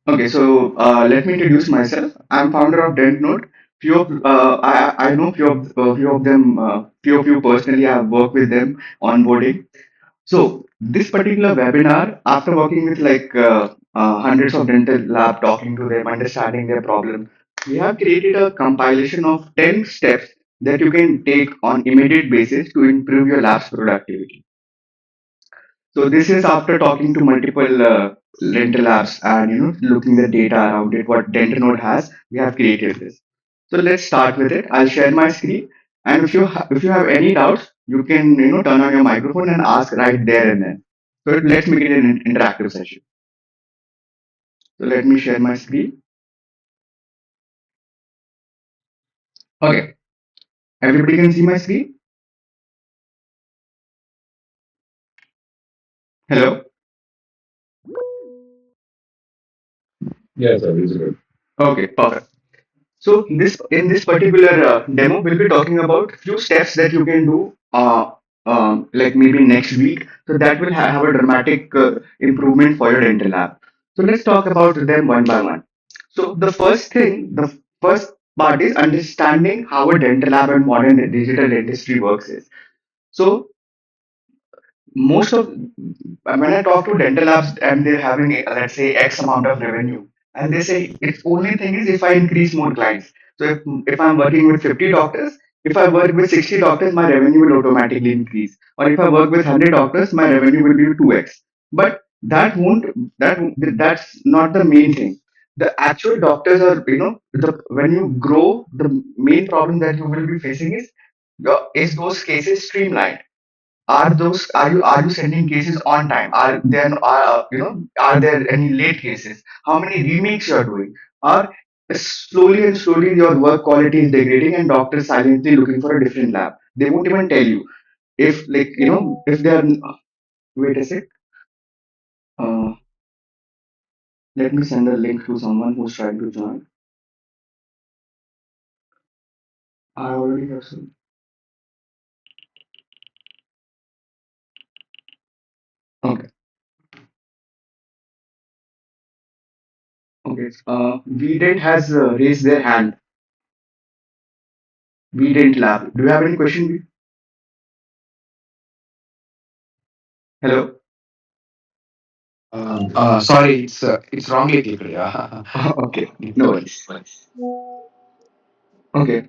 Okay, so let me introduce myself. I'm founder of DentNote. I know few of them, few of you personally. I've worked with them onboarding. So this particular webinar, after working with hundreds of dental lab, talking to them, understanding their problem, we have created a compilation of 10 steps that you can take on immediate basis to improve your lab's productivity. So this is after talking to multiple rental labs and looking the data around it, what DentalNode has, we have created this. So let's start with it. I'll share my screen, and if you have any doubts, you can turn on your microphone and ask right there and then. So let's make it an interactive session. So let me share my screen. Okay, everybody can see my screen. Hello. Yes, sir, visible. Okay, perfect. So in this particular demo, we'll be talking about few steps that you can do, like maybe next week. So that will have a dramatic improvement for your dental lab. So let's talk about them one by one. So the first part is understanding how a dental lab and modern digital dentistry works is. So most of when I talk to dental labs and they're having let's say X amount of revenue, and they say its only thing is if I increase more clients. So if I'm working with 50 doctors, if I work with 60 doctors, my revenue will automatically increase. Or if I work with 100 doctors, my revenue will be 2x. But that's not the main thing. The actual doctors are when you grow, the main problem that you will be facing is those cases streamlined. Are you sending cases on time? Are there any late cases? How many remakes you are doing? Or slowly and slowly your work quality is degrading and doctors silently looking for a different lab. They won't even tell you if if they are. Wait a sec. Uh, Let me send a link to someone who's trying to join. I already have some. Okay. Okay. Vident has raised their hand. Vident lab. Do you have any question? Hello. Sorry, it's wrongly clicked. Yeah. Okay. No worries. Okay.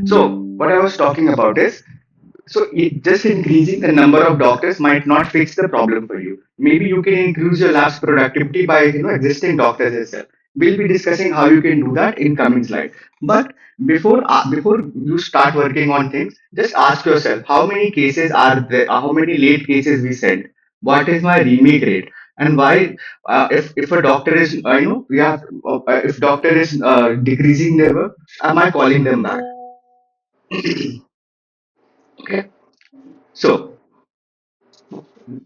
So what I was talking about is, just increasing the number of doctors might not fix the problem for you. Maybe you can increase your lab's productivity by existing doctors itself. We'll be discussing how you can do that in coming slides. But before you start working on things, just ask yourself how many cases are there, how many late cases we sent, what is my remake rate, and why if a doctor is we have if doctor is decreasing their work, am I calling them back? Okay. So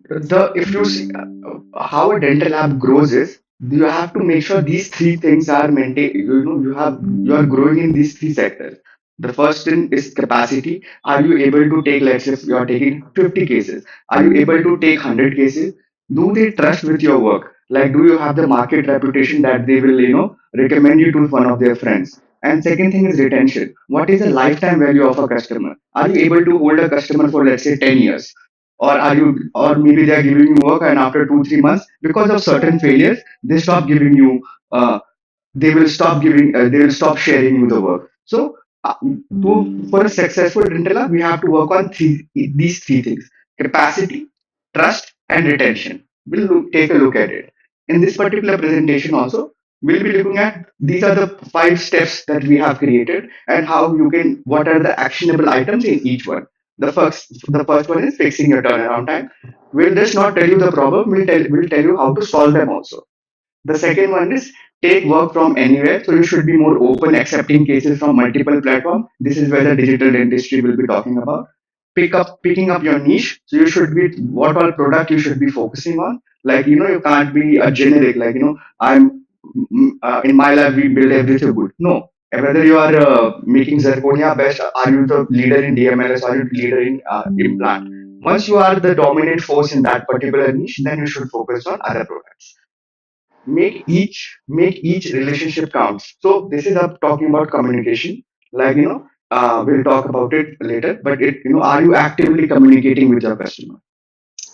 the if you see how a dental lab grows is you have to make sure these three things are maintained. You are growing in these three sectors. The first thing is capacity. Are you able to take, let's say if you are taking 50 cases, are you able to take 100 cases? Do they trust with your work? Like, do you have the market reputation that they will recommend you to one of their friends? And second thing is retention. What is the lifetime value of a customer? Are you able to hold a customer for, let's say, 10 years? Or maybe they are giving you work and after 2 3 months because of certain failures they stop giving you they will stop sharing you the work. So for a successful rental we have to work on these three things: capacity, trust, and retention. Take a look at it in this particular presentation. Also we'll be looking at these are the 5 steps that we have created and how you can what are the actionable items in each one. The first one is fixing your turnaround time. We'll just not tell you the problem, we'll tell you how to solve them also. The second one is take work from anywhere. So you should be more open, accepting cases from multiple platforms. This is where the digital dentistry will be talking about. Picking up your niche. So you should be what all product you should be focusing on. Like you can't be a generic. Like in my lab we build everything good. No. Whether you are making zirconia best, are you the leader in DMLS? Are you the leader in implant? Once you are the dominant force in that particular niche, then you should focus on other products. make each relationship counts. So this is up talking about communication. Like we'll talk about it later. But are you actively communicating with your customer?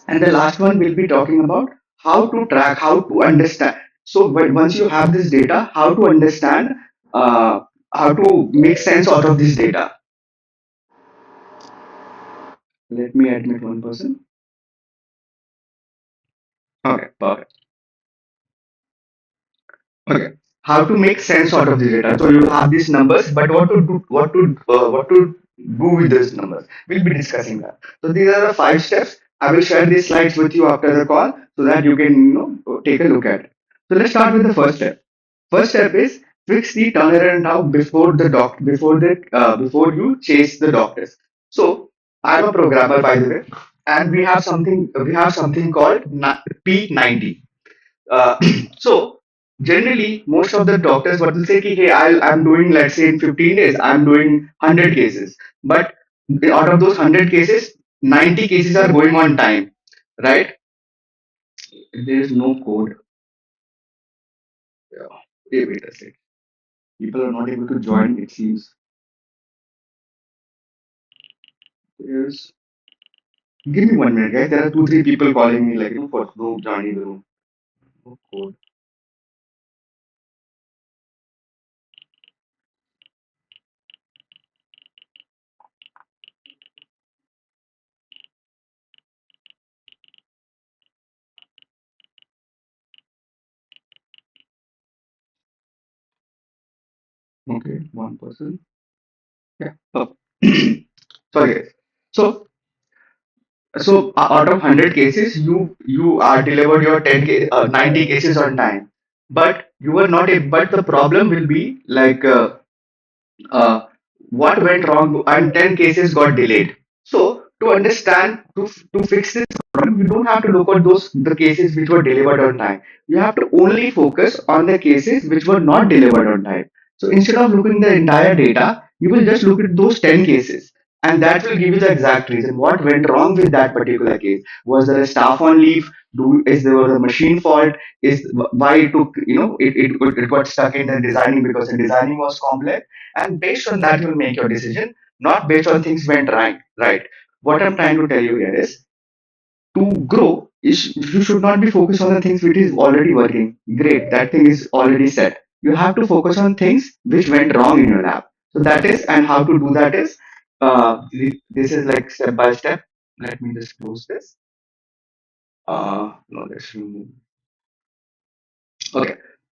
And the last one we'll be talking about how to track, how to understand. So once you have this data, how to understand, uh, how to make sense out of this data. Let me admit one person. Okay, perfect. Okay. How to make sense out of the data. So you have these numbers, but what to do with these numbers? We'll be discussing that. So these are the 5 steps. I will share these slides with you after the call so that you can take a look at it. So let's start with the first step. First step is fix the turnaround now before you chase the doctors. So I'm a programmer, by the way, and we have something called P90. uh, so generally, most of the doctors what will say, ki, hey, I'm doing, let's say in 15 days, I'm doing 100 cases. But out of those 100 cases, 90 cases are going on time, right? There is no code. Yeah. Wait a sec. People are not able to join, it seems. There's, give me 1 minute, guys. There are two, three people calling me, like, for no joining the room. No code. Okay, one person. Yeah. Oh. Sorry, guys. So out of 100 cases, you are delivered your 90 cases on time, but you were not a, but the problem will be like, uh, what went wrong and 10 cases got delayed. So to understand, to fix this problem, you don't have to look at those the cases which were delivered on time. You have to only focus on the cases which were not delivered on time. So instead of looking the entire data, you will just look at those 10 cases, and that will give you the exact reason what went wrong with that particular case. Was there a staff on leave? Is there a machine fault? Is why it took, it got stuck in the designing because the designing was complex, and based on that you'll make your decision, not based on things went right. What I'm trying to tell you here is, to grow is, you should not be focused on the things which is already working great, that thing is already set. You have to focus on things which went wrong in your lab. So that is, and how to do that is, this is like step by step. Let me just close this. No, let's remove. Okay.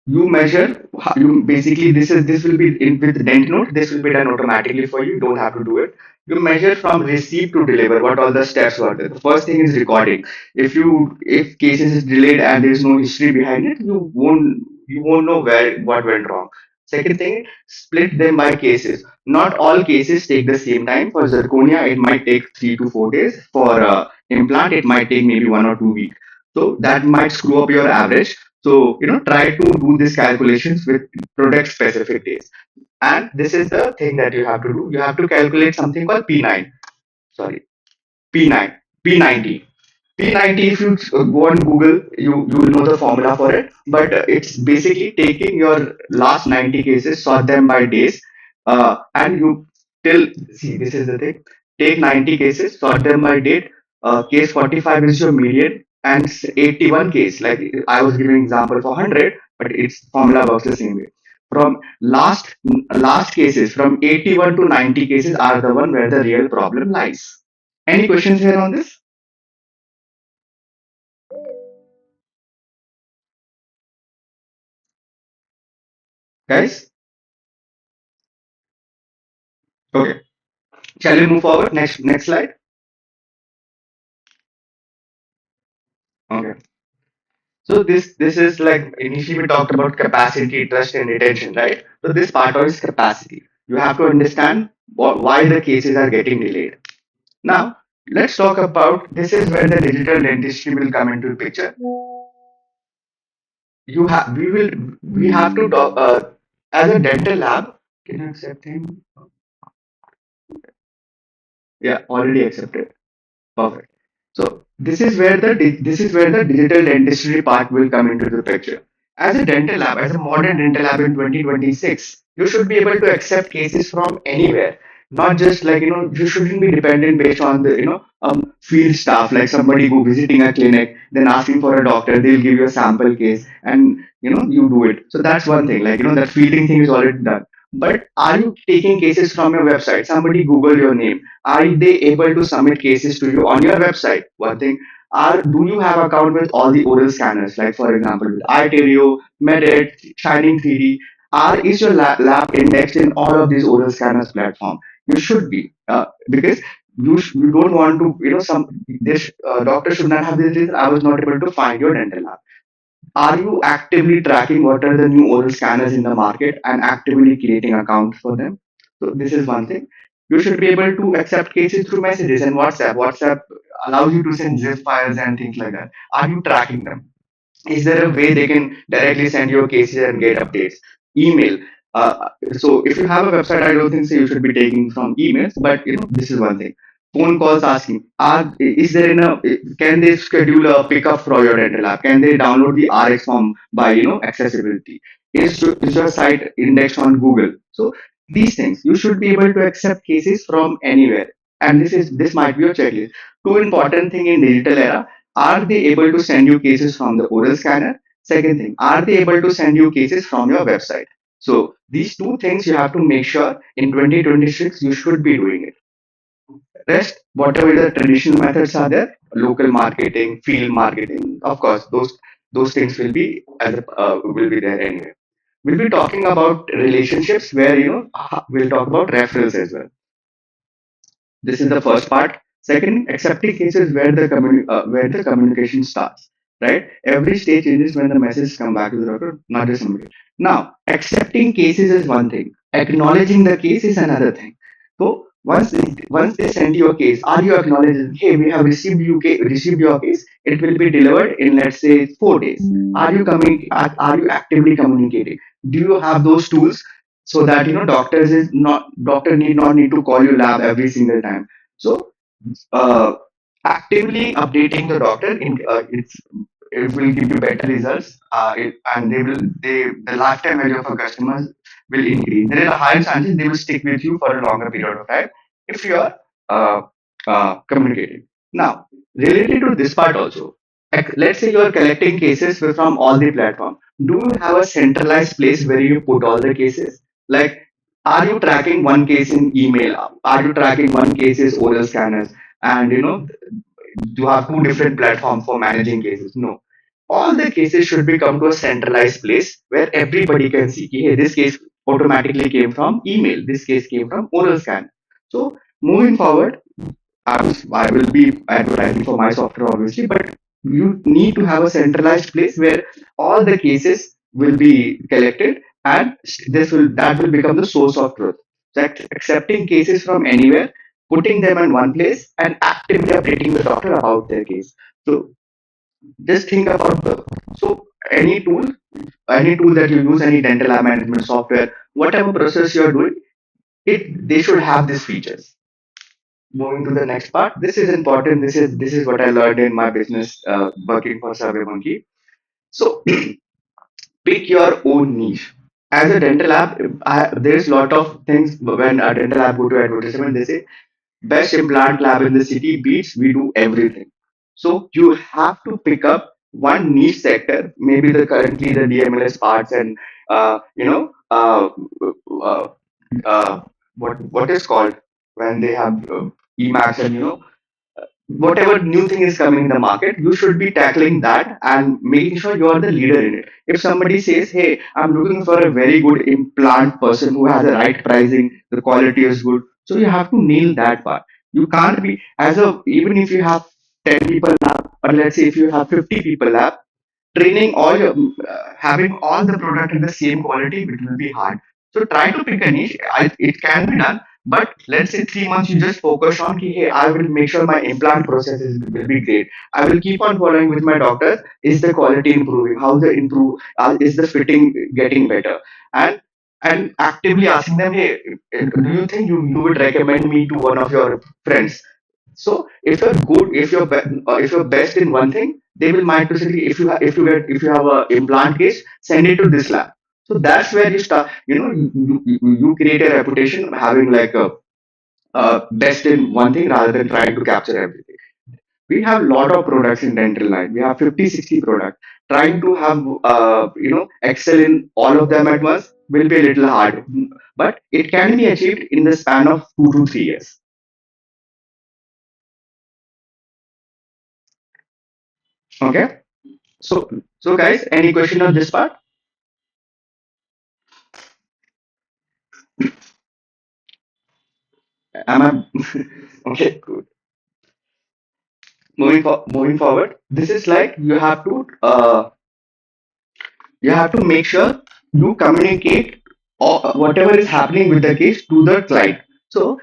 You measure, you basically, this will be in with dent note, this will be done automatically for you, you don't have to do it. You measure from receipt to deliver what all the steps were there. The first thing is recording. If cases is delayed and there's no history behind it, you won't know where what went wrong. Second thing, split them by cases. Not all cases take the same time. For zirconia it might take 3 to 4 days. For implant it might take maybe 1 or 2 weeks. So that might screw up your average. So, try to do these calculations with product specific days. And this is the thing that you have to do. You have to calculate something called P9. Sorry, P9, P90. P90, if you go on Google, you will know the formula for it. But it's basically taking your last 90 cases, sort them by days, and you till see, this is the thing. Take 90 cases, sort them by date. Case 45 is your median, and 81 case. Like I was giving example for 100, but its formula works the same way. From last cases, from 81 to 90 cases are the one where the real problem lies. Any questions here on this, guys? Okay. Shall we move forward? Next slide. Okay. So this is like, initially we talked about capacity, trust, and retention, right? So this part is capacity. You have to understand why the cases are getting delayed. Now let's talk about, this is where the digital dentistry will come into the picture. We have to talk, as a dental lab. Can I accept him? Yeah, already accepted. Perfect. So this is where the digital dentistry part will come into the picture. As a dental lab, as a modern dental lab in 2026, you should be able to accept cases from anywhere. Not just like, you shouldn't be dependent based on the, field staff, like somebody go visiting a clinic, then asking for a doctor, they'll give you a sample case and, you do it. So that's one thing, like, that fielding thing is already done. But are you taking cases from your website? Somebody Google your name. Are they able to submit cases to you on your website? One thing. Are do you have account with all the oral scanners, like for example with iTereo, Medit, Shining 3D? Is your lab indexed in all of these oral scanners platform? You should be, because you don't want to, some this doctor should not have this reason, I was not able to find your dental lab. Are you actively tracking what are the new oral scanners in the market and actively creating accounts for them? So this is one thing. You should be able to accept cases through messages and WhatsApp. WhatsApp allows you to send zip files and things like that. Are you tracking them? Is there a way they can directly send your cases and get updates? Email. So if you have a website, I don't think so you should be taking from emails, but this is one thing. Phone calls asking, is there can they schedule a pickup for your dental app? Can they download the RX form by accessibility? Is your site indexed on Google? So these things you should be able to accept cases from anywhere, and this might be your checklist. Two important thing in digital era, are they able to send you cases from the oral scanner? Second thing, are they able to send you cases from your website? So these two things you have to make sure in 2026 you should be doing it. Rest, whatever the traditional methods are there, local marketing, field marketing, of course, those things will be there anyway. We'll be talking about relationships where we'll talk about referrals as well. This is the first part. Second, accepting cases where the communication starts. Right? Every stage changes when the messages come back to the doctor, not just somebody. Now, accepting cases is one thing. Acknowledging the case is another thing. So once they send you a case, are you acknowledging? Hey, we have received your case. It will be delivered in, let's say, 4 days. Are you actively communicating? Do you have those tools so that doctor need not need to call you lab every single time? So uh, actively updating the doctor it will give you better results, and the lifetime value of a customer will increase. There is a higher chances they will stick with you for a longer period of time if you are uh, communicating. Now, related to this part also, like, let's say you are collecting cases from all the platform. Do you have a centralized place where you put all the cases? Like, are you tracking one case in email? Are you tracking one case is oral scanners? And you have two different platforms for managing cases. No, all the cases should be come to a centralized place where everybody can see, hey, this case automatically came from email, this case came from oral scan. So moving forward, I will be advertising for my software obviously, but you need to have a centralized place where all the cases will be collected, and that will become the source of truth. So accepting cases from anywhere, putting them in one place, and actively updating the doctor about their case. So just think about any tool that you use, any dental lab management software, whatever process you're doing, they should have these features. Moving to the next part, this is important. This is what I learned in my business, working for SurveyMonkey. So pick your own niche. As a dental lab, there's a lot of things when a dental lab go to advertisement. They say best implant lab in the city beats we do everything. So you have to pick up one niche sector, maybe the currently the DMLS parts, and uh, you know uh, uh, uh, what is called when they have Emacs, and whatever new thing is coming in the market, you should be tackling that and making sure you are the leader in it. If somebody says, hey, I'm looking for a very good implant person who has the right pricing, the quality is good, so you have to nail that part. You can't be even if you have 10 people lab, or let's say if you have 50 people lab, training having all the product in the same quality, it will be hard. So try to pick a niche. It can be done, but let's say 3 months you just focus on, hey, I will make sure my implant will be great. I will keep on following with my doctors. Is the quality improving? How the improve? Is the fitting getting better? And actively asking them, hey, do you think you would recommend me to one of your friends? So if you're good, if you're best in one thing, they will might to say if you have a implant case, send it to this lab. So that's where you start. You create a reputation having like a best in one thing rather than trying to capture everything. We have a lot of products in dental line. We have 50, 60 products. Trying to have excel in all of them at once will be a little hard, but it can be achieved in the span of 2 to 3 years. Okay. So guys, any question on this part? Am I okay? Good. Moving forward, this is like you have to make sure you communicate whatever is happening with the case to the client. So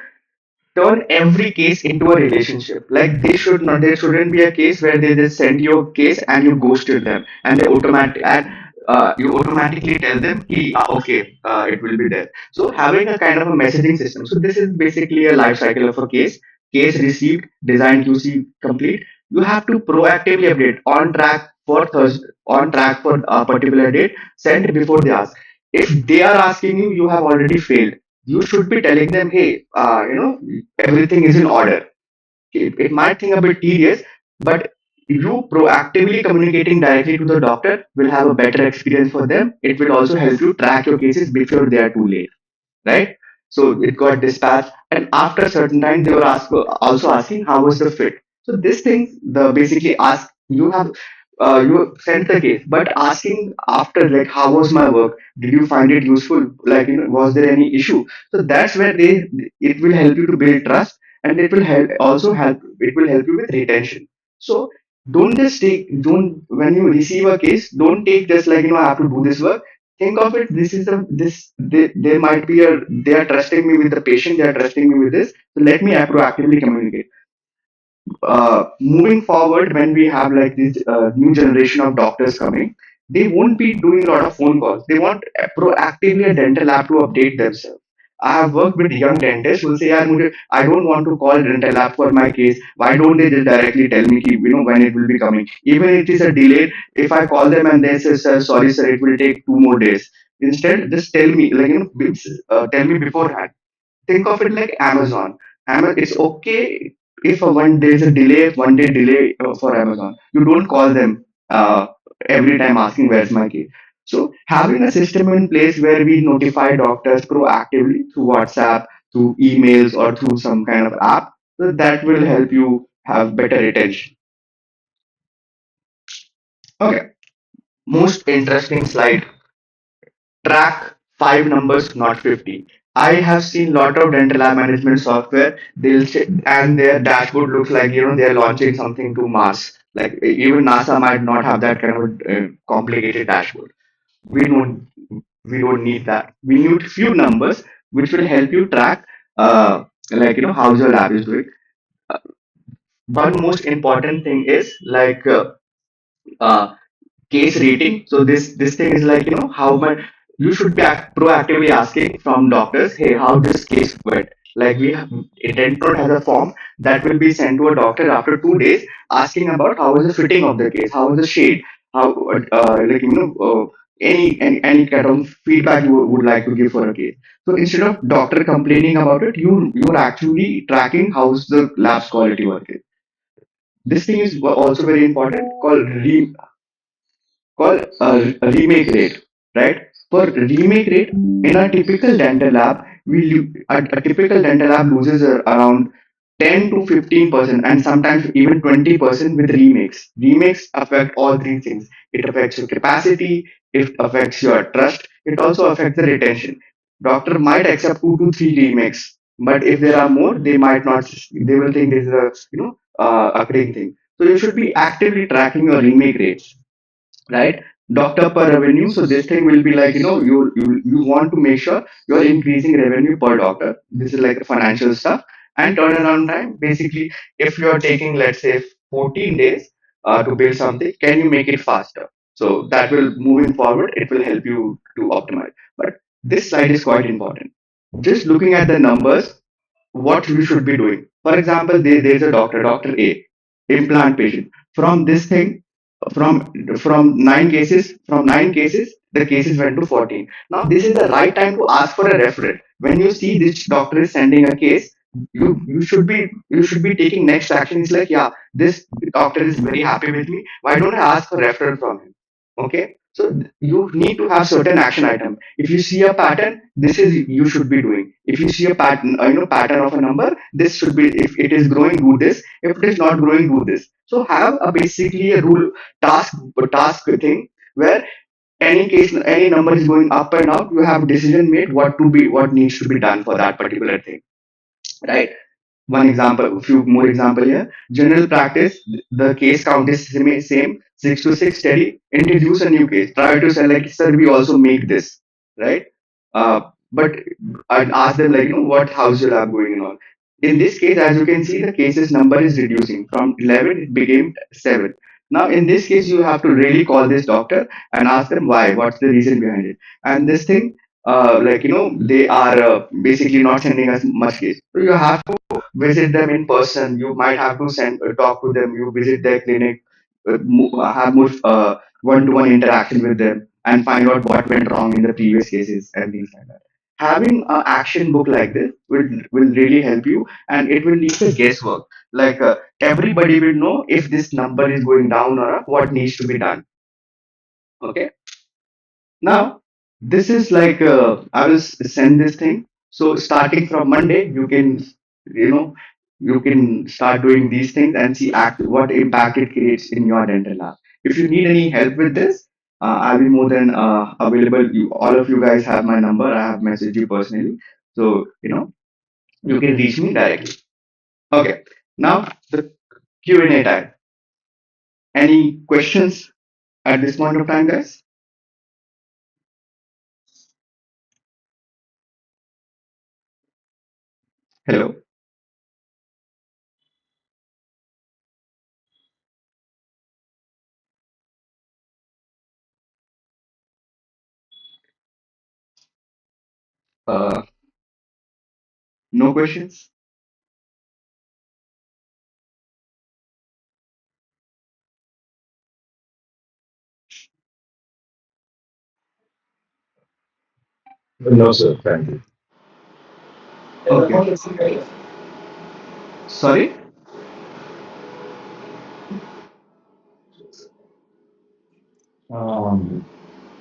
turn every case into a relationship. Like there shouldn't be a case where they just send you a case and you ghosted them and you automatically tell them, okay, it will be there. So having a kind of a messaging system. So this is basically a life cycle of a case received, design QC complete. You have to proactively update on track for a particular date, send before they ask. If they are asking you, you have already failed. You should be telling them, hey, everything is in order. It might seem a bit tedious, but you proactively communicating directly to the doctor will have a better experience for them. It will also help you track your cases before they are too late, right? So it got dispatched, and after a certain time, they were also asking how was the fit. So this thing, the basically ask you sent the case, but asking after like how was my work? Did you find it useful? Like was there any issue? So that's where it will help you to build trust, and it will help you with retention. So don't when you receive a case, don't take just like I have to do this work. Think of it, this is a this there might be a they are trusting me with the patient, they are trusting me with this, so let me proactively communicate. Moving forward, when we have like this new generation of doctors coming, they won't be doing a lot of phone calls. They want proactively a dental lab to update themselves. I have worked with young dentists who say, "यार मुझे I don't want to call dental lab for my case. Why don't they just directly tell me कि, when it will be coming? Even if it is a delay, if I call them and they say, sir, sorry sir, it will take 2 more days. Instead, just tell me tell me beforehand. Think of it like Amazon. It's okay if one there is a delay, 1 day delay for Amazon. You don't call them every time asking where's my key. So having a system in place where we notify doctors proactively through WhatsApp, through emails, or through some kind of app, so that will help you have better retention. Okay. Most interesting slide, track 5 numbers, not 50. I have seen lot of dental lab management software. And their dashboard looks like they are launching something to Mars. Like even NASA might not have that kind of complicated dashboard. We don't we don't need that. We need few numbers which will help you track how your lab is doing. Uh, One most important thing is uh, case rating. So this thing is like how much you should be proactively asking from doctors, hey, how this case went. Like Dental has a form that will be sent to a doctor after 2 days, asking about how was the fitting of the case, how was the shade, how any kind of feedback you would like to give for a case. So instead of doctor complaining about it, you're actually tracking how's the lab's quality working. This thing is also very important called a remake rate, right? For remake rate, in a typical dental lab, a typical dental lab loses around 10 to 15% and sometimes even 20% with remakes. Remakes affect all three things. It affects your capacity, it affects your trust, it also affects the retention. Doctor might accept 2 to 3 remakes, but if there are more, they might not. They will think this is a occurring thing. So you should be actively tracking your remake rates, right? Doctor per revenue. So this thing will be like you want to make sure you're increasing revenue per doctor. This is like financial stuff. And turnaround time, basically, if you're taking let's say 14 days to build something, can you make it faster? So that will, moving forward, it will help you to optimize. But this slide is quite important. Just looking at the numbers, what we should be doing. For example, there's a doctor, Dr. A, implant patient. From this thing, from 9 cases, the cases went to 14. Now this is the right time to ask for a referral. When you see this doctor is sending a case, you should be taking next action. It's like, yeah, this doctor is very happy with me. Why don't I ask for referral from him? Okay, so you need to have certain action item. If you see a pattern, this is you should be doing. If you see a pattern, pattern of a number, this should be, if it is growing, do this. If it is not growing, do this. So have a basically a rule, task thing, where any number is going up and out, you have decision made what needs to be done for that particular thing, right? One example, a few more example here. General practice, the case count is same, 6 to 6 steady. Introduce a new case. Try to say like, sir, we also make this, right? But I'd ask them like, how's your lab going and all. In this case, as you can see, the cases number is reducing from 11, it became 7. Now, in this case, you have to really call this doctor and ask them why, what's the reason behind it. And this thing, they are basically not sending us much case. So you have visit them in person. You might have to send talk to them. You visit their clinic, have more one-to-one interaction with them, and find out what went wrong in the previous cases and things like that. Having an action book like this will really help you, and it will leave the guesswork. Like everybody will know if this number is going down or up, what needs to be done. Okay. Now, this is like I will send this thing. So starting from Monday, you know, you can start doing these things and see what impact it creates in your dental lab. If you need any help with this, I'll be more than available. All of you guys have my number. I have messaged you personally, so you can reach me directly. Okay. Now the Q&A time. Any questions at this point of time, guys? Hello. Uh, no questions. No, sir. Thank you. Okay. Sorry. Um,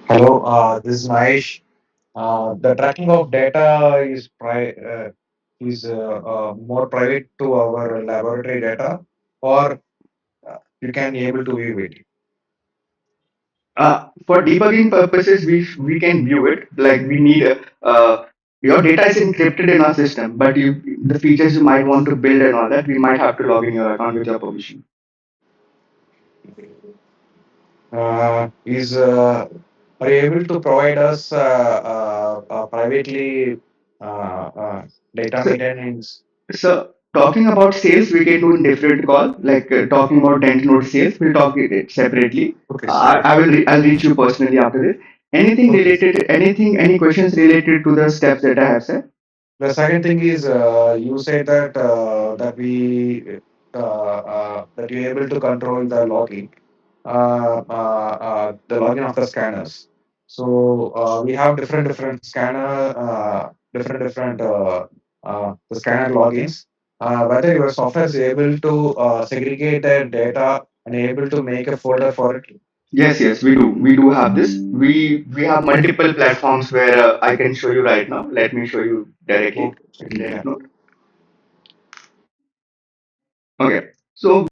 Hello, this is Mahesh. The tracking of data is more private to our laboratory data, or you can able to view it. For debugging purposes, we can view it. Like we need your data is encrypted in our system, but the features you might want to build and all that, we might have to log in your account with your permission. Is Are you able to provide us privately data So, maintenance? so talking about sales, we can do in different call. Like talking about dent node sales, we'll talk it separately. Okay, sir. I'll reach you personally after this. Okay. Any questions related to the steps that I have said? The second thing is you say that that you're able to control the login, the login of the scanners. So we have different scanner, the scanner logins. Whether your software is able to segregate the data and able to make a folder for it. Yes, yes, we do. We do have this. We have multiple platforms where I can show you right now. Let me show you directly Okay. in the Yeah. note. Okay. So